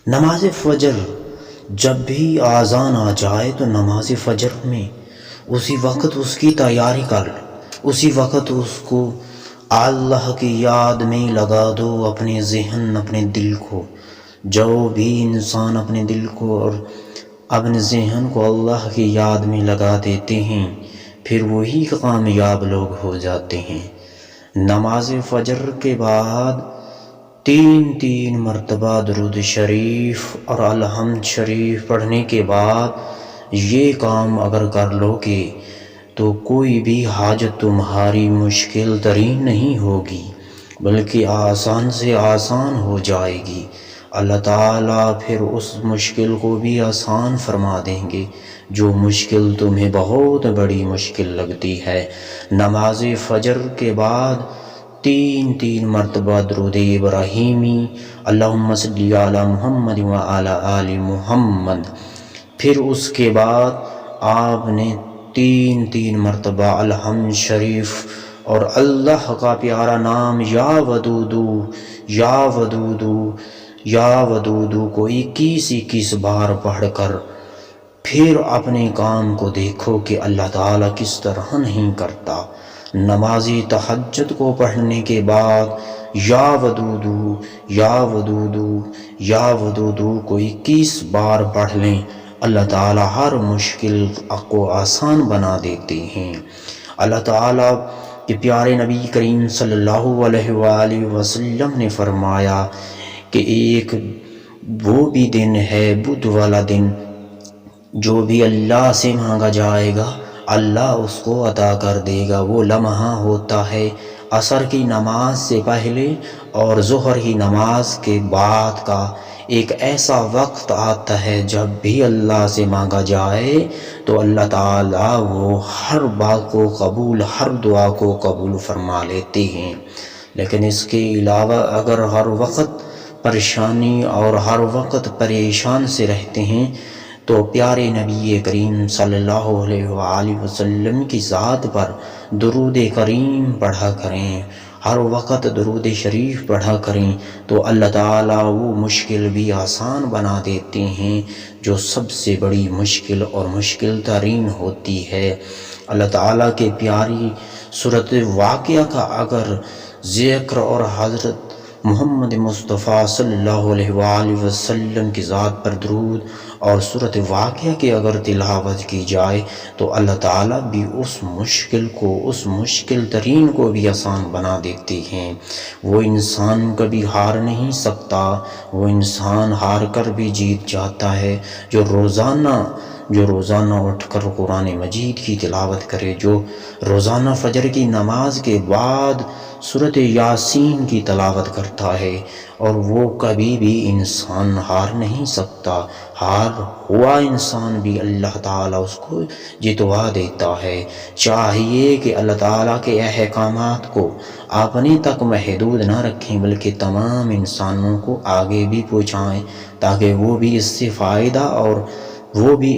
نماز فجر جب بھی اذان آ جائے تو نماز فجر میں اسی وقت اس کی تیاری کر لو، اسی وقت اس کو اللہ کی یاد میں لگا دو، اپنے ذہن اپنے دل کو. جو بھی انسان اپنے دل کو اور اپنے ذہن کو اللہ کی یاد میں لگا دیتے ہیں پھر وہی کامیاب لوگ ہو جاتے ہیں. نماز فجر کے بعد تین مرتبہ درود شریف اور الحمد شریف پڑھنے کے بعد یہ کام اگر کر لو گے تو کوئی بھی حاجت تمہاری مشکل ترین نہیں ہوگی بلکہ آسان سے آسان ہو جائے گی. اللہ تعالیٰ پھر اس مشکل کو بھی آسان فرما دیں گے جو مشکل تمہیں بہت بڑی مشکل لگتی ہے. نماز فجر کے بعد تین مرتبہ درود ابراہیمی اللہم صلی علی محمد وعلی آل محمد. پھر اس کے بعد آپ نے تین مرتبہ الحمد شریف اور اللہ کا پیارا نام یا ودودو یا ودودو یا ودودو کو 21 بار پڑھ کر پھر اپنے کام کو دیکھو کہ اللہ تعالیٰ کس طرح نہیں کرتا. نمازی تہجد کو پڑھنے کے بعد یا ودودو یا ودودو یا ودودو کو 21 بار پڑھ لیں، اللہ تعالیٰ ہر مشکل کو آسان بنا دیتے ہیں. اللہ تعالیٰ کے پیارے نبی کریم صلی اللہ علیہ وآلہ وسلم نے فرمایا کہ ایک وہ بھی دن ہے بدھ والا دن جو بھی اللہ سے مانگا جائے گا اللہ اس کو عطا کر دے گا. وہ لمحہ ہوتا ہے عصر کی نماز سے پہلے اور ظہر کی نماز کے بعد کا ایک ایسا وقت آتا ہے جب بھی اللہ سے مانگا جائے تو اللہ تعالیٰ وہ ہر بات کو قبول، ہر دعا کو قبول فرما لیتے ہیں. لیکن اس کے علاوہ اگر ہر وقت پریشانی اور ہر وقت پریشان سے رہتے ہیں تو پیارے نبی کریم صلی اللہ علیہ وآلہ وسلم کی ذات پر درود کریم پڑھا کریں، ہر وقت درود شریف پڑھا کریں تو اللہ تعالیٰ وہ مشکل بھی آسان بنا دیتے ہیں جو سب سے بڑی مشکل اور مشکل ترین ہوتی ہے. اللہ تعالیٰ کے پیاری سورۃ واقعہ کا اگر ذکر اور حضرت محمد مصطفیٰ صلی اللہ علیہ وآلہ وسلم کی ذات پر درود اور سورۃ واقعہ کی اگر تلاوت کی جائے تو اللہ تعالیٰ بھی اس مشکل کو، اس مشکل ترین کو بھی آسان بنا دیتے ہیں. وہ انسان کبھی ہار نہیں سکتا، وہ انسان ہار کر بھی جیت جاتا ہے جو روزانہ اٹھ کر قرآن مجید کی تلاوت کرے، جو روزانہ فجر کی نماز کے بعد سورۃ یاسین کی تلاوت کرتا ہے، اور وہ کبھی بھی انسان ہار نہیں سکتا. ہار ہوا انسان بھی اللہ تعالیٰ اس کو جتوا دیتا ہے. چاہیے کہ اللہ تعالیٰ کے احکامات کو اپنے تک محدود نہ رکھیں بلکہ تمام انسانوں کو آگے بھی پہنچائیں تاکہ وہ بھی اس سے فائدہ اور وہ بھی